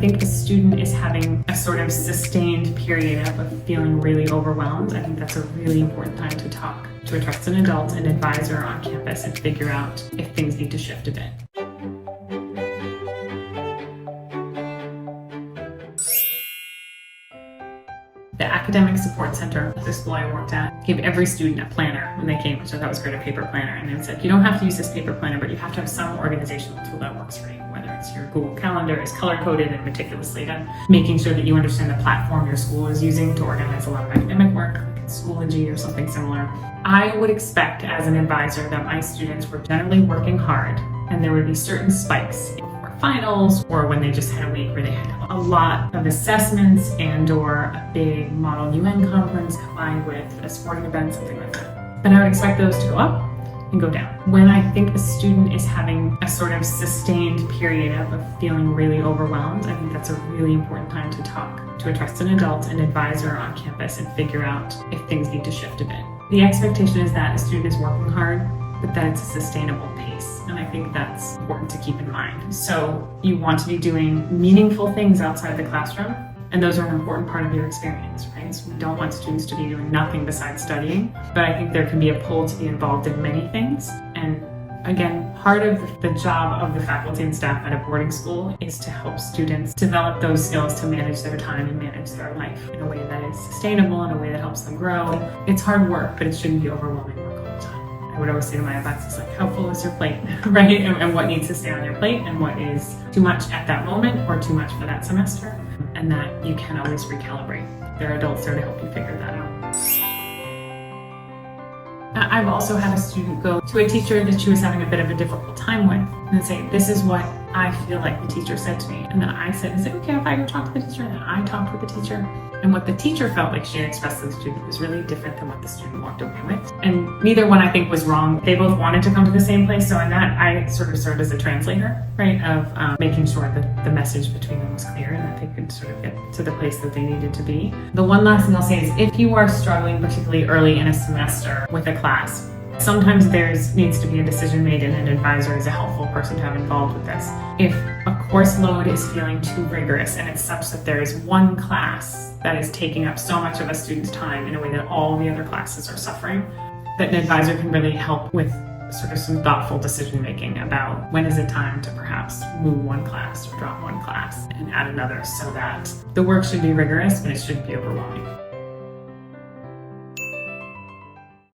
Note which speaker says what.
Speaker 1: think a student is having a sort of sustained period of feeling really overwhelmed, I think that's a really important time to talk to a trusted adult, an advisor on campus, and figure out if things need to shift a bit. The Academic Support Center at the school I worked at gave every student a planner when they came, which I thought was great, a paper planner. And they said, you don't have to use this paper planner, but you have to have some organizational tool that works for you, whether it's your Google Calendar is color-coded and meticulously done, making sure that you understand the platform your school is using to organize a lot of academic work, like Schoology or something similar. I would expect as an advisor that my students were generally working hard, and there would be certain spikes before finals or when they just had a week where they had a lot of assessments and or a big Model UN conference combined with a sporting event, something like that. But I would expect those to go up and go down. When I think a student is having a sort of sustained period of feeling really overwhelmed, I think that's a really important time to talk to a trusted adult, an advisor on campus, and figure out if things need to shift a bit. The expectation is that a student is working hard, but that it's a sustainable pace. And I think that's important to keep in mind. So you want to be doing meaningful things outside the classroom, and those are an important part of your experience, right? So we don't want students to be doing nothing besides studying, but I think there can be a pull to be involved in many things. And again, part of the job of the faculty and staff at a boarding school is to help students develop those skills to manage their time and manage their life in a way that is sustainable, in a way that helps them grow. It's hard work, but it shouldn't be overwhelming work all the time. I would always say to my advisors, like, how full is your plate, right? And what needs to stay on your plate and what is too much at that moment or too much for that semester, and that you can always recalibrate. There are adults there to help you figure that out. I've also had a student go to a teacher that she was having a bit of a difficult time with and say, this is what I feel like the teacher said to me. And then I said, is it okay if I go talk to the teacher? And then I talked with the teacher. And what the teacher felt like she had expressed to the student was really different than what the student walked away with. And neither one, I think, was wrong. They both wanted to come to the same place. So in that, I sort of served as a translator, right, of making sure that the message between them was clear and that they could sort of get to the place that they needed to be. The one last thing I'll say is if you are struggling particularly early in a semester with a class, sometimes needs to be a decision made, and an advisor is a helpful person to have involved with this. If a course load is feeling too rigorous and it's such that there is one class that is taking up so much of a student's time in a way that all the other classes are suffering, that an advisor can really help with sort of some thoughtful decision making about when is it time to perhaps move one class or drop one class and add another, so that the work should be rigorous but it shouldn't be overwhelming.